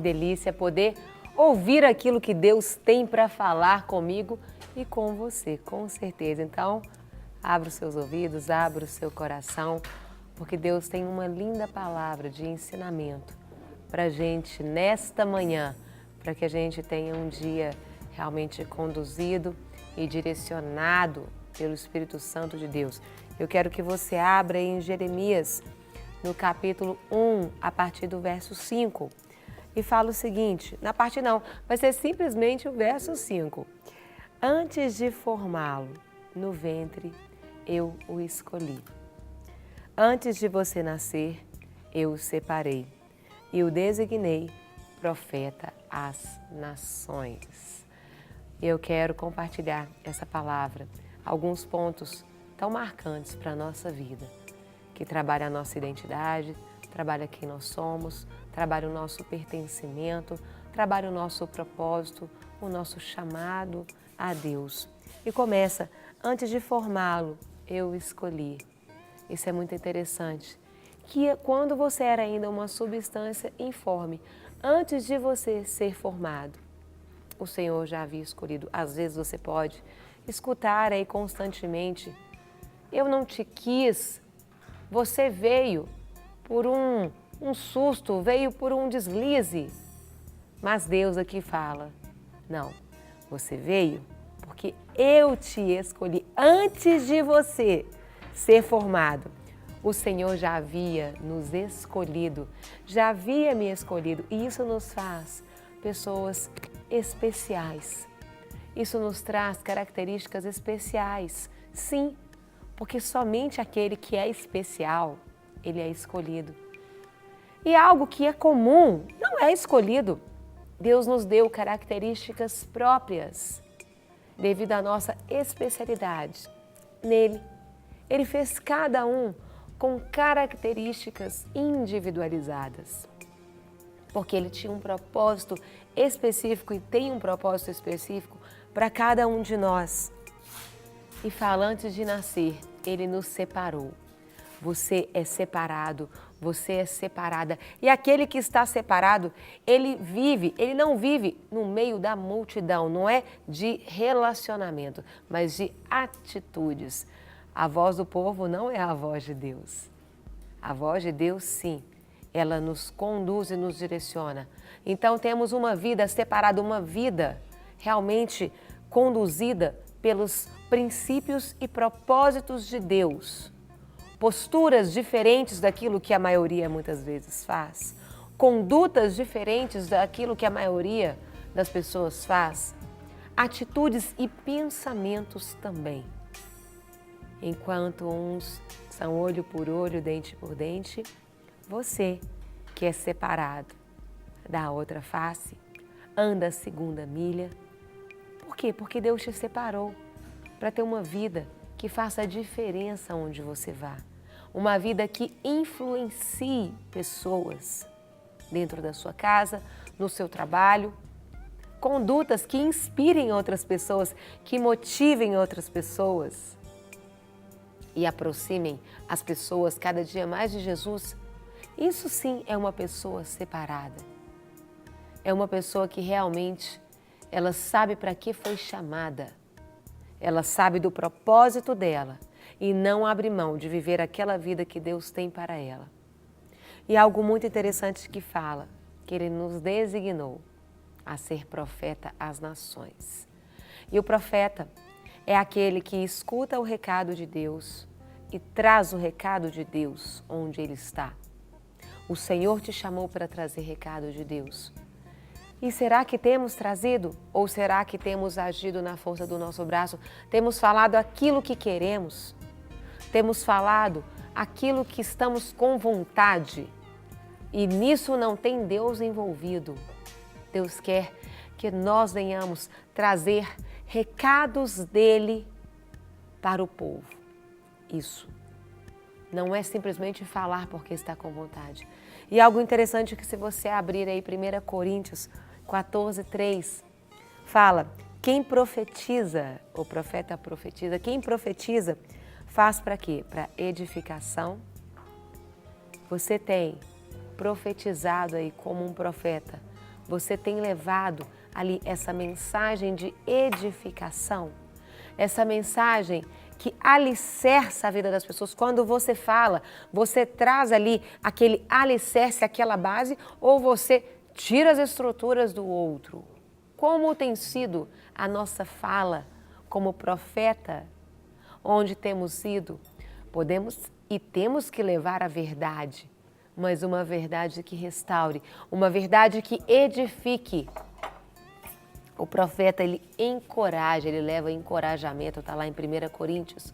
delícia poder ouvir aquilo que Deus tem para falar comigo e com você, com certeza. Então, abra os seus ouvidos, abra o seu coração, porque Deus tem uma linda palavra de ensinamento para a gente nesta manhã, para que a gente tenha um dia realmente conduzido e direcionado pelo Espírito Santo de Deus. Eu quero que você abra em Jeremias, no capítulo 1, a partir do verso 5, e fala o seguinte, na parte não, vai ser simplesmente o verso 5. Antes de formá-lo no ventre, eu o escolhi. Antes de você nascer, eu o separei e o designei profeta às nações. Eu quero compartilhar essa palavra, alguns pontos tão marcantes para a nossa vida, que trabalha a nossa identidade, trabalha quem nós somos, trabalha o nosso pertencimento, trabalha o nosso propósito, o nosso chamado a Deus. E começa, antes de formá-lo, eu escolhi. Isso é muito interessante, que quando você era ainda uma substância informe, antes de você ser formado, o Senhor já havia escolhido. Às vezes você pode escutar aí constantemente, eu não te quis, você veio por um susto, veio por um deslize. Mas Deus aqui fala, não, você veio porque eu te escolhi. Antes de você ser formado, o Senhor já havia nos escolhido, já havia me escolhido. E isso nos faz pessoas especiais. Isso nos traz características especiais. Sim, porque somente aquele que é especial, ele é escolhido. E algo que é comum não é escolhido. Deus nos deu características próprias devido à nossa especialidade nele. Ele fez cada um com características individualizadas, porque ele tinha um propósito específico e tem um propósito específico para cada um de nós. E fala, antes de nascer, ele nos separou. Você é separado, você é separada. E aquele que está separado, ele não vive no meio da multidão, não é de relacionamento, mas de atitudes. A voz do povo não é a voz de Deus. A voz de Deus, sim, ela nos conduz e nos direciona. Então temos uma vida separada, uma vida realmente conduzida pelos princípios e propósitos de Deus. Posturas diferentes daquilo que a maioria muitas vezes faz. Condutas diferentes daquilo que a maioria das pessoas faz. Atitudes e pensamentos também. Enquanto uns são olho por olho, dente por dente, você que é separado da outra face, anda a segunda milha. Por quê? Porque Deus te separou para ter uma vida que faça a diferença onde você vá. Uma vida que influencie pessoas dentro da sua casa, no seu trabalho. Condutas que inspirem outras pessoas, que motivem outras pessoas e aproximem as pessoas cada dia mais de Jesus. Isso sim é uma pessoa separada. É uma pessoa que realmente ela sabe para que foi chamada. Ela sabe do propósito dela e não abre mão de viver aquela vida que Deus tem para ela. E algo muito interessante que fala, que Ele nos designou a ser profeta às nações. E o profeta é aquele que escuta o recado de Deus e traz o recado de Deus onde ele está. O Senhor te chamou para trazer recado de Deus. E será que temos trazido? Ou será que temos agido na força do nosso braço? Temos falado aquilo que queremos? Temos falado aquilo que estamos com vontade? E nisso não tem Deus envolvido. Deus quer que nós venhamos trazer recados dele para o povo. Isso. Não é simplesmente falar porque está com vontade. E algo interessante é que se você abrir aí 1 Coríntios 14:3, fala, quem profetiza, o profeta profetiza, quem profetiza faz para quê? Para edificação. Você tem profetizado aí como um profeta Você tem levado ali essa mensagem de edificação? Essa mensagem que alicerça a vida das pessoas. Quando você fala, você traz ali aquele alicerce, aquela base, ou você tira as estruturas do outro? Como tem sido a nossa fala como profeta? Onde temos ido, podemos e temos que levar a verdade, mas uma verdade que restaure, uma verdade que edifique. O profeta, ele encoraja, ele leva encorajamento, está lá em 1 Coríntios.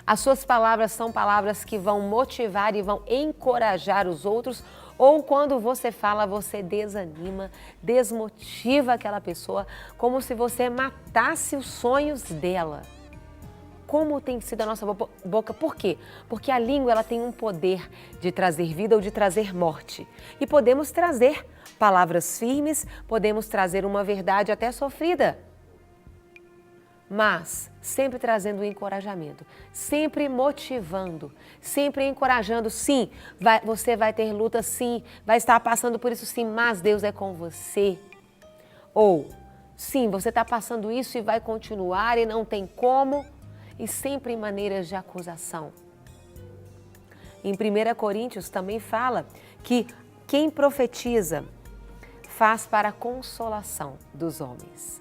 As suas palavras são palavras que vão motivar e vão encorajar os outros, ou quando você fala, você desanima, desmotiva aquela pessoa, como se você matasse os sonhos dela. Como tem sido a nossa boca? Por quê? Porque a língua ela tem um poder de trazer vida ou de trazer morte. E podemos trazer palavras firmes, podemos trazer uma verdade até sofrida. Mas sempre trazendo um encorajamento, sempre motivando, sempre encorajando. Sim, você vai ter luta, sim, vai estar passando por isso, sim, mas Deus é com você. Ou, sim, você está passando isso e vai continuar e não tem como. E sempre em maneiras de acusação. Em 1 Coríntios também fala que quem profetiza faz para a consolação dos homens.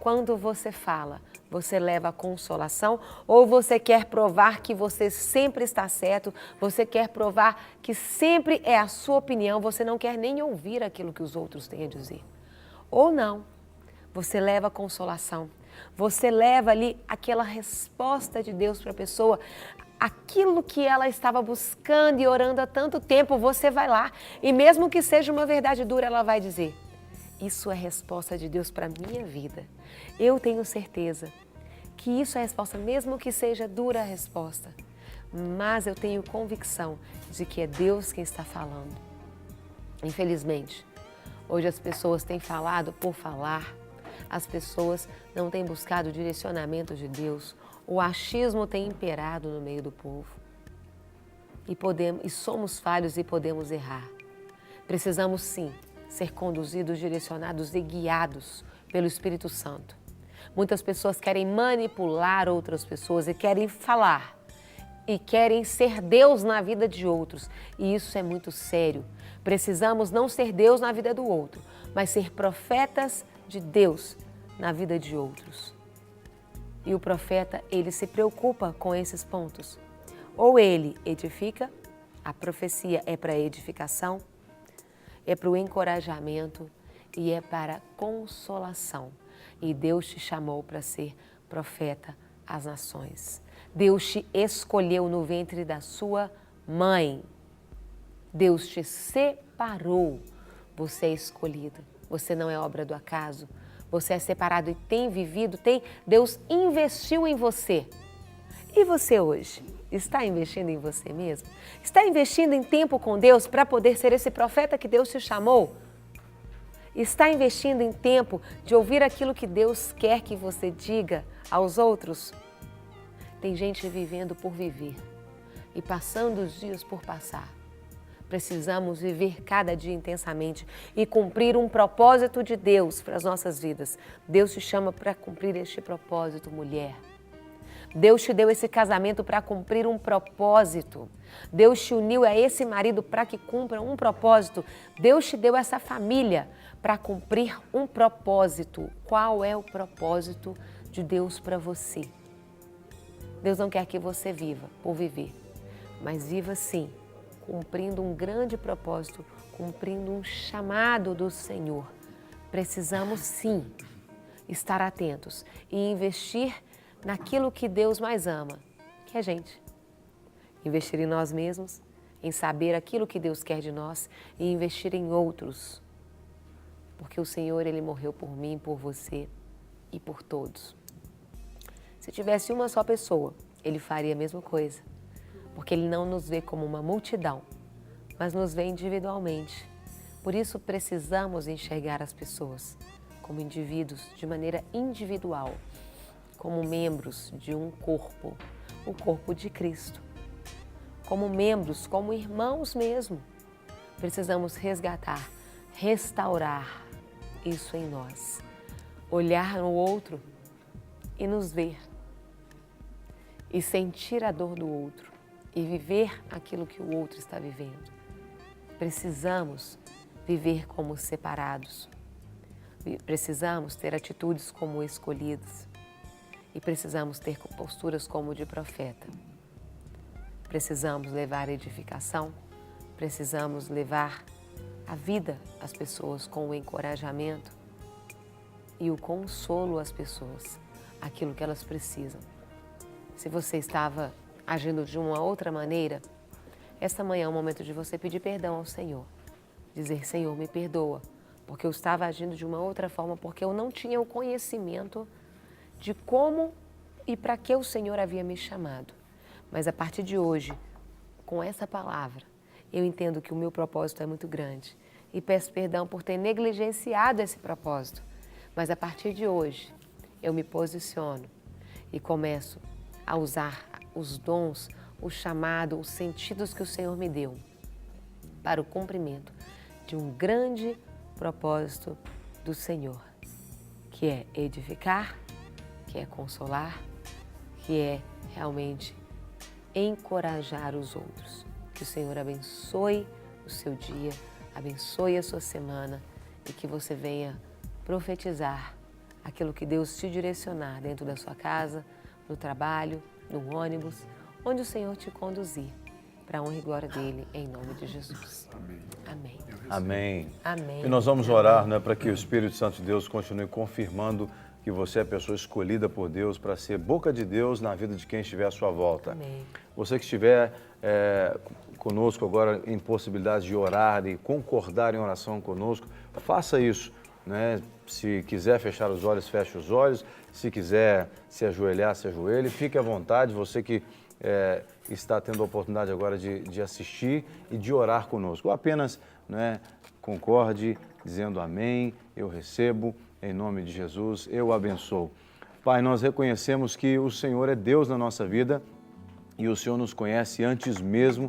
Quando você fala, você leva a consolação ou você quer provar que você sempre está certo, você quer provar que sempre é a sua opinião, você não quer nem ouvir aquilo que os outros têm a dizer. Ou não, você leva a consolação. Você leva ali aquela resposta de Deus para a pessoa, aquilo que ela estava buscando e orando há tanto tempo, você vai lá e mesmo que seja uma verdade dura, ela vai dizer, isso é resposta de Deus para a minha vida. Eu tenho certeza que isso é a resposta, mesmo que seja dura a resposta, mas eu tenho convicção de que é Deus quem está falando. Infelizmente, hoje as pessoas têm falado por falar, as pessoas não têm buscado o direcionamento de Deus, o achismo tem imperado no meio do povo. E somos falhos e podemos errar. Precisamos sim ser conduzidos, direcionados e guiados pelo Espírito Santo. Muitas pessoas querem manipular outras pessoas e querem falar e querem ser Deus na vida de outros. E isso é muito sério. Precisamos não ser Deus na vida do outro, mas ser profetas de Deus na vida de outros. E o profeta, ele se preocupa com esses pontos. Ou ele edifica, a profecia é para edificação, é para o encorajamento e é para a consolação. E Deus te chamou para ser profeta às nações. Deus te escolheu no ventre da sua mãe. Deus te separou. Você é escolhido. Você não é obra do acaso. Você é separado e tem vivido, Deus investiu em você. E você hoje? Está investindo em você mesmo? Está investindo em tempo com Deus para poder ser esse profeta que Deus te chamou? Está investindo em tempo de ouvir aquilo que Deus quer que você diga aos outros? Tem gente vivendo por viver e passando os dias por passar. Precisamos viver cada dia intensamente e cumprir um propósito de Deus para as nossas vidas. Deus te chama para cumprir este propósito, mulher. Deus te deu esse casamento para cumprir um propósito. Deus te uniu a esse marido para que cumpra um propósito. Deus te deu essa família para cumprir um propósito. Qual é o propósito de Deus para você? Deus não quer que você viva por viver, mas viva sim, cumprindo um grande propósito, cumprindo um chamado do Senhor. Precisamos sim estar atentos e investir naquilo que Deus mais ama, que é a gente. Investir em nós mesmos, em saber aquilo que Deus quer de nós e investir em outros. Porque o Senhor, Ele morreu por mim, por você e por todos. Se tivesse uma só pessoa, Ele faria a mesma coisa. Porque Ele não nos vê como uma multidão, mas nos vê individualmente. Por isso precisamos enxergar as pessoas como indivíduos de maneira individual, como membros de um corpo, o corpo de Cristo. Como membros, como irmãos mesmo. Precisamos resgatar, restaurar isso em nós. Olhar no outro e nos ver. E sentir a dor do outro. E viver aquilo que o outro está vivendo. Precisamos viver como separados. Precisamos ter atitudes como escolhidos. E precisamos ter posturas como de profeta. Precisamos levar edificação. Precisamos levar a vida às pessoas com o encorajamento e o consolo às pessoas, aquilo que elas precisam. Se você estava agindo de uma outra maneira, esta manhã é o momento de você pedir perdão ao Senhor. Dizer, Senhor, me perdoa, porque eu estava agindo de uma outra forma, porque eu não tinha o conhecimento de como e para que o Senhor havia me chamado. Mas a partir de hoje, com essa palavra, eu entendo que o meu propósito é muito grande e peço perdão por ter negligenciado esse propósito. Mas a partir de hoje, eu me posiciono e começo a usar os dons, o chamado, os sentidos que o Senhor me deu para o cumprimento de um grande propósito do Senhor, que é edificar, que é consolar, que é realmente encorajar os outros. Que o Senhor abençoe o seu dia, abençoe a sua semana e que você venha profetizar aquilo que Deus te direcionar dentro da sua casa, no trabalho, no ônibus, onde o Senhor te conduzir, para a honra e glória dele, em nome de Jesus. Amém. Amém. Amém. E nós vamos orar, né, para que o Espírito Santo de Deus continue confirmando que você é a pessoa escolhida por Deus para ser boca de Deus na vida de quem estiver à sua volta. Amém. Você que estiver conosco agora em possibilidade de orar e concordar em oração conosco, faça isso, né? Se quiser fechar os olhos, feche os olhos. Se quiser se ajoelhar, se ajoelhe. Fique à vontade, você que está tendo a oportunidade agora de assistir e de orar conosco. Ou apenas, né, concorde dizendo amém, eu recebo, em nome de Jesus, eu abençoo. Pai, nós reconhecemos que o Senhor é Deus na nossa vida e o Senhor nos conhece antes mesmo,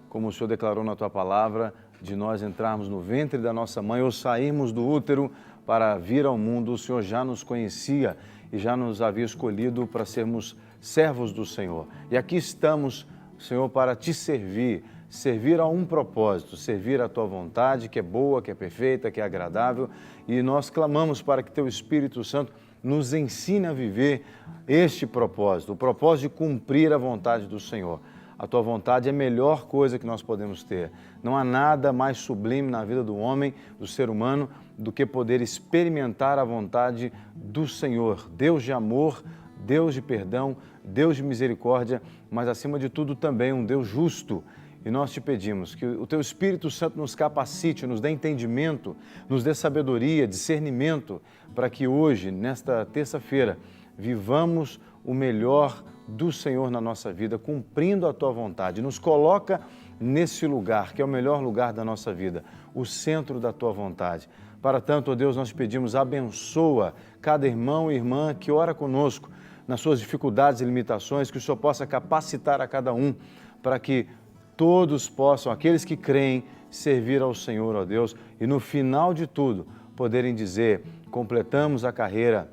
como o Senhor declarou na Tua palavra, de nós entrarmos no ventre da nossa mãe ou sairmos do útero para vir ao mundo. O Senhor já nos conhecia e já nos havia escolhido para sermos servos do Senhor. E aqui estamos, Senhor, para Te servir, servir a um propósito, servir a Tua vontade, que é boa, que é perfeita, que é agradável. E nós clamamos para que Teu Espírito Santo nos ensine a viver este propósito, o propósito de cumprir a vontade do Senhor. A Tua vontade é a melhor coisa que nós podemos ter. Não há nada mais sublime na vida do homem, do ser humano, do que poder experimentar a vontade do Senhor. Deus de amor, Deus de perdão, Deus de misericórdia, mas acima de tudo também um Deus justo. E nós te pedimos que o Teu Espírito Santo nos capacite, nos dê entendimento, nos dê sabedoria, discernimento, para que hoje, nesta terça-feira, vivamos o melhor do Senhor na nossa vida, cumprindo a Tua vontade. Nos coloca nesse lugar, que é o melhor lugar da nossa vida, o centro da Tua vontade. Para tanto, ó Deus, nós te pedimos, abençoa cada irmão e irmã que ora conosco, nas suas dificuldades e limitações, que o Senhor possa capacitar a cada um, para que todos possam, aqueles que creem, servir ao Senhor, ó Deus, e no final de tudo, poderem dizer, completamos a carreira,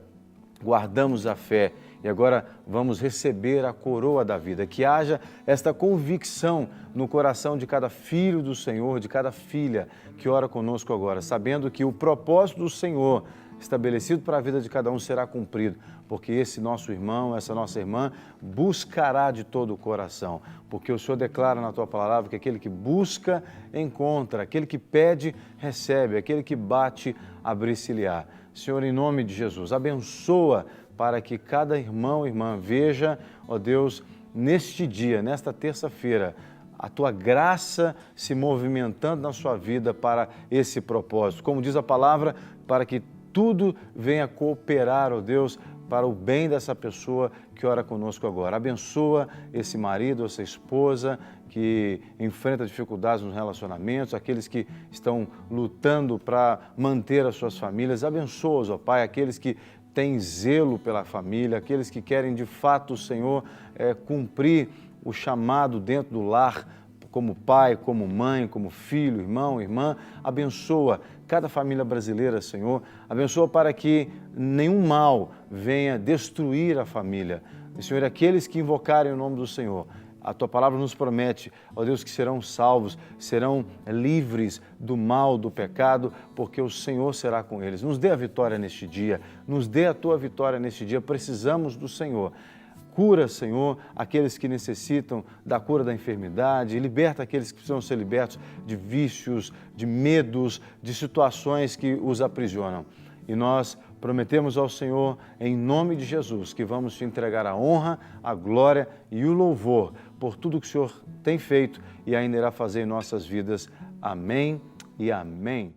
guardamos a fé, e agora vamos receber a coroa da vida. Que haja esta convicção no coração de cada filho do Senhor, de cada filha que ora conosco agora, sabendo que o propósito do Senhor estabelecido para a vida de cada um será cumprido, porque esse nosso irmão, essa nossa irmã buscará de todo o coração, porque o Senhor declara na Tua palavra que aquele que busca, encontra, aquele que pede, recebe, aquele que bate, abrir-se-lhe-á. Senhor, em nome de Jesus, abençoa para que cada irmão e irmã veja, ó Deus, neste dia, nesta terça-feira, a Tua graça se movimentando na sua vida para esse propósito. Como diz a palavra, para que tudo venha cooperar, ó Deus, para o bem dessa pessoa que ora conosco agora. Abençoa esse marido, essa esposa que enfrenta dificuldades nos relacionamentos, aqueles que estão lutando para manter as suas famílias. Abençoa-os, ó Pai, aqueles que têm zelo pela família, aqueles que querem de fato, Senhor, cumprir o chamado dentro do lar, como pai, como mãe, como filho, irmão, irmã. Abençoa cada família brasileira, Senhor. Abençoa para que nenhum mal venha destruir a família. E, Senhor, aqueles que invocarem o nome do Senhor, a Tua palavra nos promete, ó Deus, que serão salvos, serão livres do mal, do pecado, porque o Senhor será com eles. Nos dê a vitória neste dia, nos dê a Tua vitória neste dia. Precisamos do Senhor. Cura, Senhor, aqueles que necessitam da cura da enfermidade, liberta aqueles que precisam ser libertos de vícios, de medos, de situações que os aprisionam. E nós prometemos ao Senhor, em nome de Jesus, que vamos te entregar a honra, a glória e o louvor por tudo que o Senhor tem feito e ainda irá fazer em nossas vidas. Amém e amém.